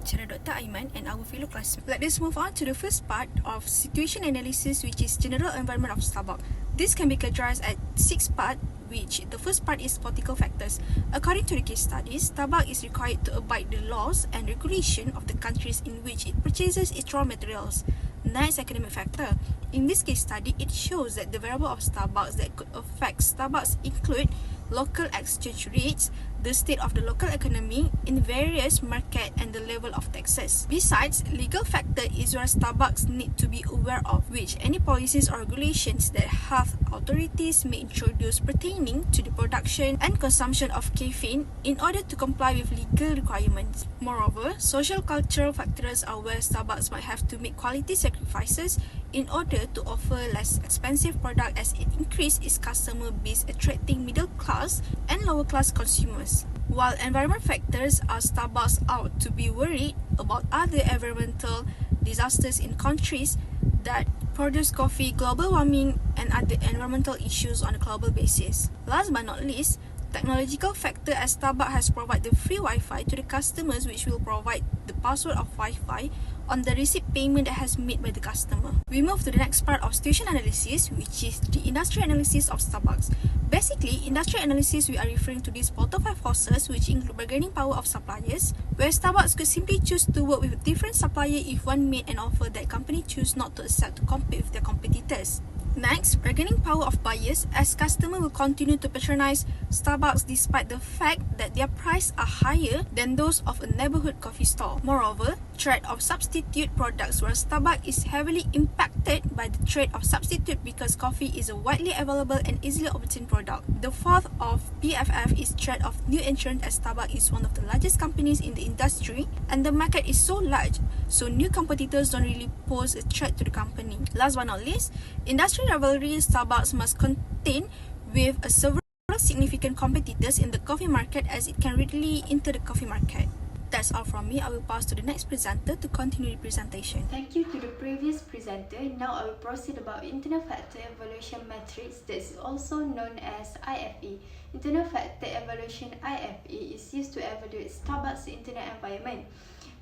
lecturer Dr. Aiman and our fellow classmates. Let us move on to the first part of situation analysis, which is general environment of Starbucks. This can be categorized at 6 parts, which the first part is political factors. According to the case studies, Starbucks is required to abide the laws and regulation of the countries in which it purchases its raw materials. Next, academic factor. In this case study, it shows that the variable of Starbucks that could affect Starbucks include local exchange rates, the state of the local economy in various markets, and the level of taxes. Besides, legal factor is where Starbucks need to be aware of which any policies or regulations that health authorities may introduce pertaining to the production and consumption of caffeine in order to comply with legal requirements. Moreover, social cultural factors are where Starbucks might have to make quality sacrifices in order to offer less expensive product as it increases its customer base, attracting middle class and lower class consumers. While environment factors are Starbucks out to be worried about other environmental disasters in countries that produce coffee, global warming, and other environmental issues on a global basis. Last but not least, technological factor, as Starbucks has provided free Wi-Fi to the customers, which will provide the password of Wi-Fi on the receipt payment that has made by the customer. We move to the next part of situation analysis, which is the industry analysis of Starbucks. Basically, industry analysis, we are referring to these bottom 5 forces, which include bargaining power of suppliers, where Starbucks could simply choose to work with a different supplier if one made an offer that company choose not to accept to compete with their competitors. Next, bargaining power of buyers, as customers will continue to patronize Starbucks despite the fact that their prices are higher than those of a neighborhood coffee store. Moreover, threat of substitute products, where Starbucks is heavily impacted by the threat of substitute because coffee is a widely available and easily obtained product. The fourth of BFF is threat of new entrant, as Starbucks is one of the largest companies in the industry and the market is so large, so new competitors don't really pose a threat to the company. Last but not least, industry rivalry, Starbucks must contend with several significant competitors in the coffee market as it can readily enter the coffee market. That's all from me. I will pass to the next presenter to continue the presentation. Thank you to the previous presenter. Now I will proceed about internal factor evaluation matrix, that is also known as IFE. Internal factor evaluation IFE is used to evaluate Starbucks' internal environment,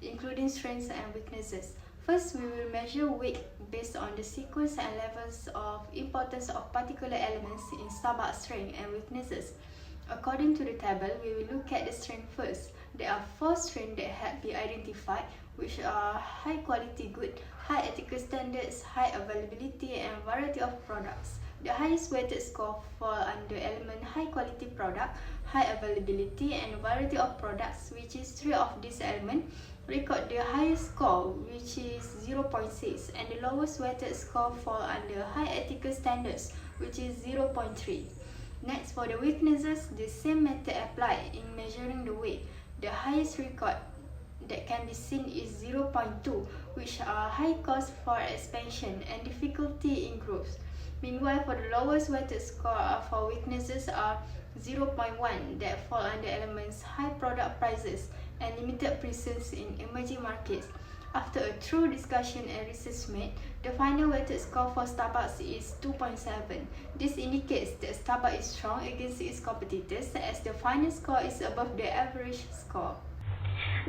including strengths and weaknesses. First, we will measure weight based on the sequence and levels of importance of particular elements in Starbucks' strengths and weaknesses. According to the table, we will look at the strength first. There are 4 strengths that have been identified, which are high quality good, high ethical standards, high availability, and variety of products. The highest weighted score fall under element high quality product, high availability, and variety of products, which is 3 of these elements record the highest score, which is 0.6, and the lowest weighted score fall under high ethical standards, which is 0.3. Next, for the weaknesses, the same method applied in measuring the weight. The highest record that can be seen is 0.2, which are high cost for expansion and difficulty in growth. Meanwhile, for the lowest weighted score for weaknesses are 0.1 that fall under elements high product prices and limited presence in emerging markets. After a thorough discussion and research made, the final weighted score for Starbucks is 2.7. This indicates that Starbucks is strong against its competitors, as the final score is above the average score.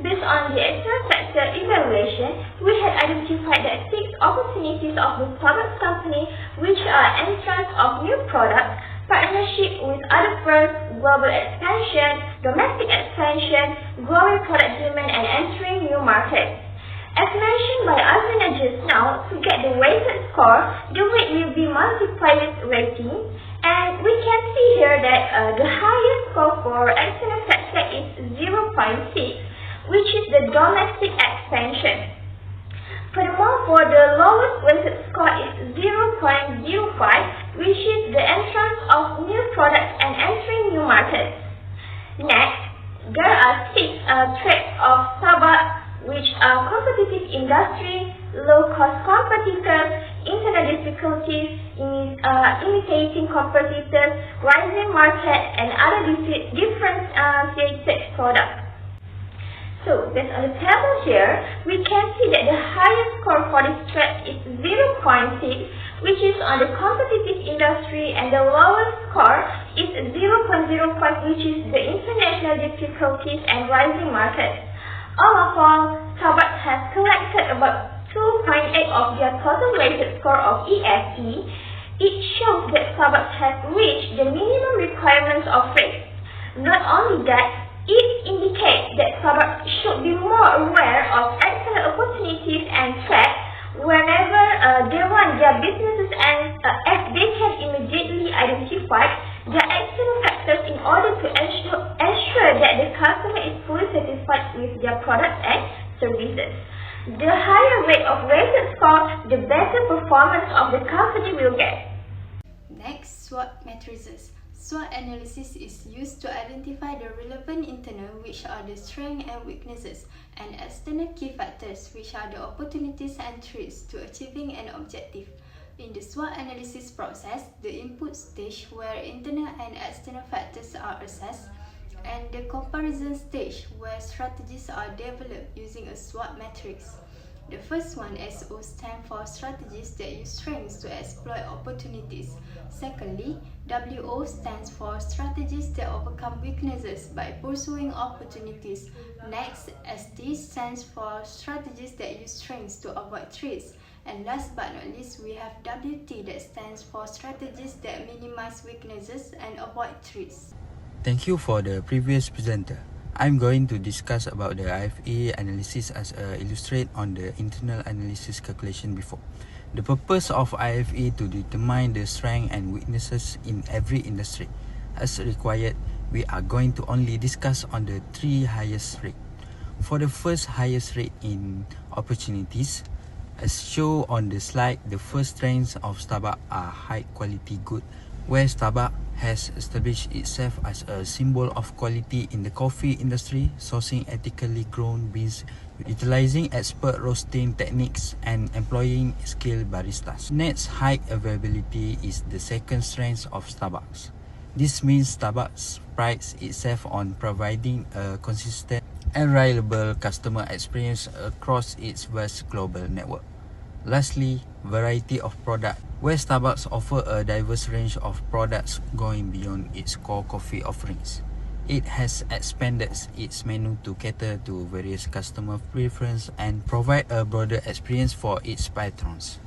Based on the external factor evaluation, we had identified that 6 opportunities of the Starbucks company, which are entrance of new products, partnership with other firms, global expansion, domestic expansion, growing product demand, and entering new markets. As mentioned by AZREENA just now, to get the weighted score, the weight will be multiplied with rating, and we can see here that the highest score for external factor is 0.6, which is the domestic expansion. Furthermore, for the lowest weighted score is 0.05, which is the entrance of new products and entering new markets. Next, there are 6 traits of Starbucks, which are competitive industry, low-cost competitors, internal difficulties in imitating competitors, rising market, and other differentiated products. So, based on the table here, we can see that the highest score for this trait is 0.6, which is on the competitive industry, and the lowest score is 0.05, which is the international difficulties and rising markets. All of all, about 2.8 of their total weighted score of ESE, it shows that Starbucks has reached the minimum requirements of rates. Not only that, it indicates that Starbucks should be more aware of external opportunities and threats whenever they run their businesses, and as they can immediately identify the external factors in order to ensure that the customer is fully satisfied with their products and services. The higher rate of rated score, the better performance of the company will get. Next, SWOT matrices. SWOT analysis is used to identify the relevant internal, which are the strengths and weaknesses, and external key factors, which are the opportunities and threats to achieving an objective. In the SWOT analysis process, the input stage where internal and external factors are assessed, and the comparison stage where strategies are developed using a SWOT matrix. The first one, SO, stands for strategies that use strengths to exploit opportunities. Secondly, WO stands for strategies that overcome weaknesses by pursuing opportunities. Next, ST stands for strategies that use strengths to avoid threats. And last but not least, we have WT that stands for strategies that minimize weaknesses and avoid threats. Thank you for the previous presenter. I'm going to discuss about the IFE analysis as illustrate on the internal analysis calculation before. The purpose of IFE to determine the strength and weaknesses in every industry. As required, we are going to only discuss on the three highest rate. For the first highest rate in opportunities, as shown on the slide, the first strengths of Starbucks are high quality good, where Starbucks has established itself as a symbol of quality in the coffee industry, sourcing ethically grown beans, utilizing expert roasting techniques, and employing skilled baristas. Next, high availability is the second strength of Starbucks. This means Starbucks prides itself on providing a consistent and reliable customer experience across its vast global network. Lastly, variety of product, where Starbucks offer a diverse range of products going beyond its core coffee offerings. It has expanded its menu to cater to various customer preferences and provide a broader experience for its patrons.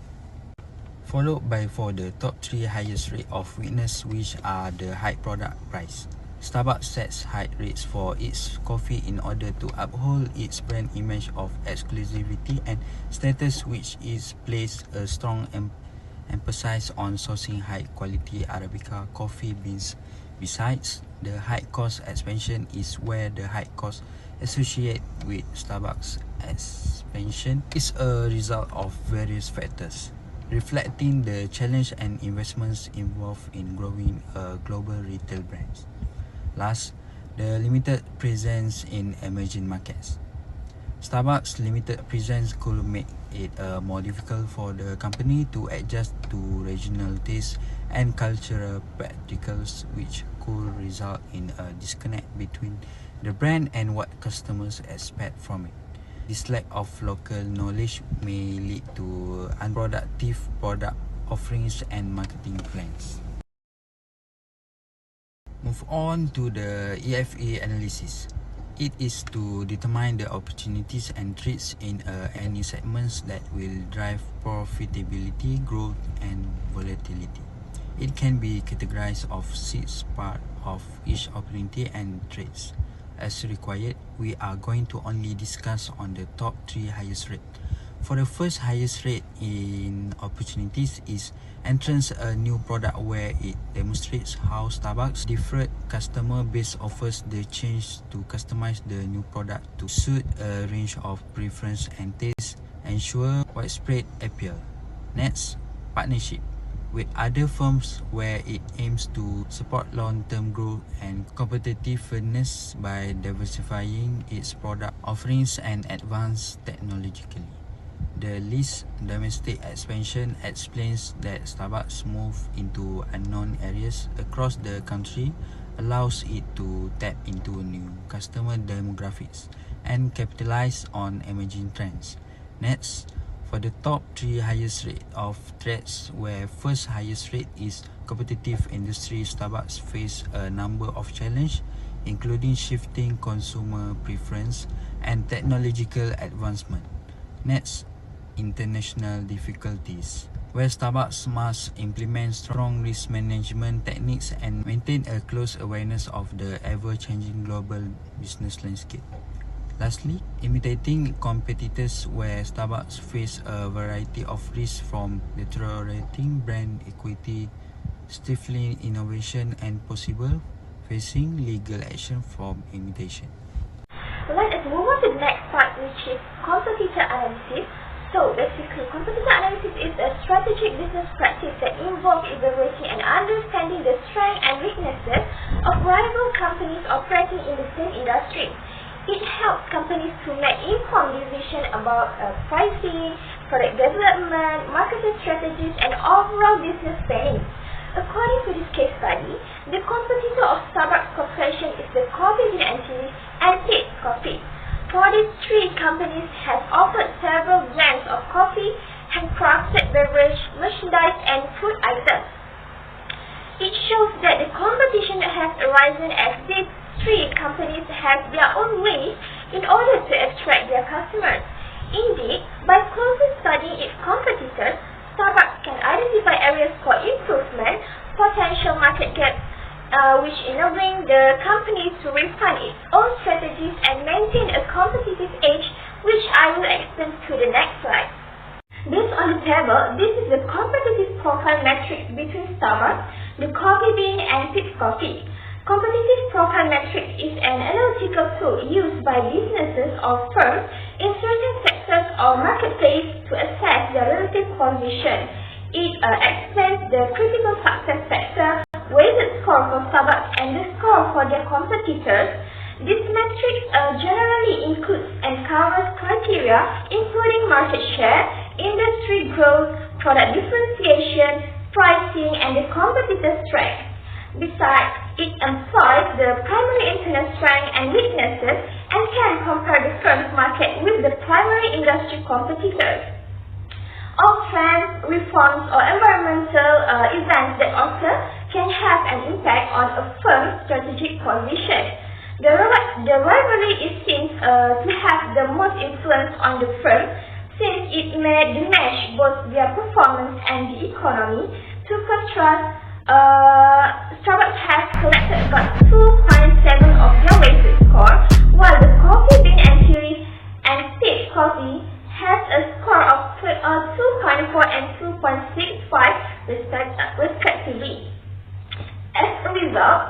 Followed by for the top three highest rate of weakness, which are the high product price. Starbucks sets high rates for its coffee in order to uphold its brand image of exclusivity and status, which is placed a strong emphasis on sourcing high quality Arabica coffee beans. Besides, the high cost expansion is where the high cost associated with Starbucks expansion is a result of various factors, reflecting the challenge and investments involved in growing a global retail brands. Last, the limited presence in emerging markets. Starbucks' limited presence could make it more difficult for the company to adjust to regional tastes and cultural practices, which could result in a disconnect between the brand and what customers expect from it. This lack of local knowledge may lead to unproductive product offerings and marketing plans. Move on to the EFA analysis. It is to determine the opportunities and threats in any segments that will drive profitability, growth, and volatility. It can be categorized of 6 parts of each opportunity and threats. As required, we are going to only discuss on the top 3 highest rate. For the first highest rate in opportunities is entrance a new product, where it demonstrates how Starbucks different customer base offers the change to customize the new product to suit a range of preference and taste, ensure widespread appeal. Next, partnership with other firms, where it aims to support long-term growth and competitiveness by diversifying its product offerings and advance technologically. The least domestic expansion explains that Starbucks' move into unknown areas across the country allows it to tap into new customer demographics and capitalize on emerging trends. Next, for the top 3 highest rate of threats, where first highest rate is competitive industry, Starbucks face a number of challenges, including shifting consumer preference and technological advancement. Next, international difficulties, where Starbucks must implement strong risk management techniques and maintain a close awareness of the ever-changing global business landscape. Lastly, imitating competitors, where Starbucks face a variety of risks from deteriorating brand equity, stifling innovation, and possible facing legal action from imitation. Let us move on to the next part, which is competitor analysis. So basically, competitor analysis is a strategic business practice that involves evaluating and understanding the strengths and weaknesses of rival companies operating in the same industry. It helps companies to make informed decisions about pricing, product development, marketing strategies, and overall business planning. According to this case study, the competitor of Starbucks Corporation is the Coffee Bean & Tea and Tate Coffee. For these three companies has offered several brands of coffee, handcrafted beverage, merchandise, and food items. It shows that the competition has arisen as these three companies have their own ways in order to attract their customers. Indeed, by closely studying its competitors, Starbucks can identify areas for improvement, potential market gaps, which enabling the company to refine its own strategies and maintain a competitive edge, which I will explain to the next slide. Based on the table, this is the competitive profile matrix between Starbucks, the Coffee Bean, and Tate Coffee. Competitive profile matrix is an analytical tool used by businesses or firms in certain sectors or marketplace to assess their relative position. It explains the critical success factor, weighted score for Starbucks, and the score for their competitors. This matrix generally includes and covers criteria including market share, industry growth, product differentiation, pricing, and the competitor strength. Besides, it employs the primary internal strengths and weaknesses and can compare the firm's market with the primary industry competitors. All trends, reforms, or environmental events that occur can have an impact on a firm's strategic position. The rivalry is seen to have the most influence on the firm, since it may diminish both their performance and the economy. To contrast, Starbucks has collected about 2.7 of their weighted score, while the Coffee Bean & Tea and Tate Coffee has a score of 2.4 and 2.65 respectively. As a result,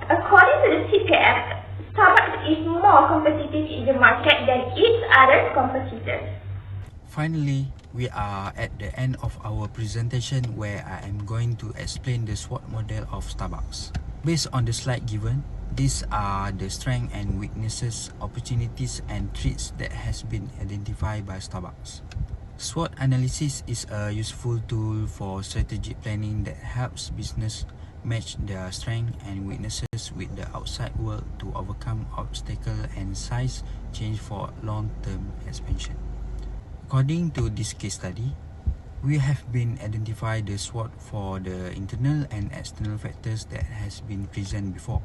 according to the CPM, Starbucks is more competitive in the market than its other competitors. Finally, we are at the end of our presentation, where I am going to explain the SWOT model of Starbucks. Based on the slide given, these are the strengths and weaknesses, opportunities, and threats that has been identified by Starbucks. SWOT analysis is a useful tool for strategic planning that helps business match their strengths and weaknesses with the outside world to overcome obstacles and size change for long-term expansion. According to this case study, we have been identified the SWOT for the internal and external factors that has been present before.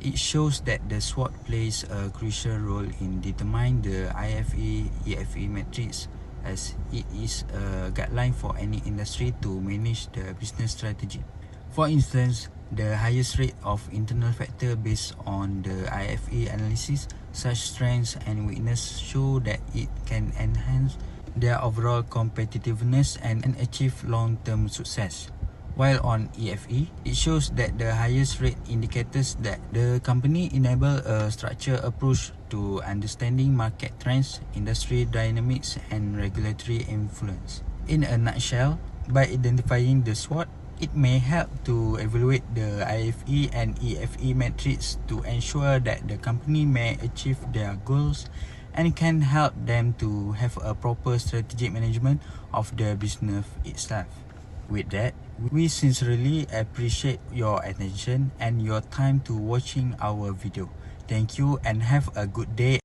It shows that the SWOT plays a crucial role in determining the IFE-EFE matrix, as it is a guideline for any industry to manage the business strategy. For instance, the highest rate of internal factor based on the IFE analysis, such strengths and weaknesses show that it can enhance their overall competitiveness and achieve long-term success. While on EFE, it shows that the highest rate indicators that the company enable a structured approach to understanding market trends, industry dynamics, and regulatory influence. In a nutshell, by identifying the SWOT, it may help to evaluate the IFE and EFE metrics to ensure that the company may achieve their goals and can help them to have a proper strategic management of the business itself. With that, we sincerely appreciate your attention and your time to watching our video. Thank you and have a good day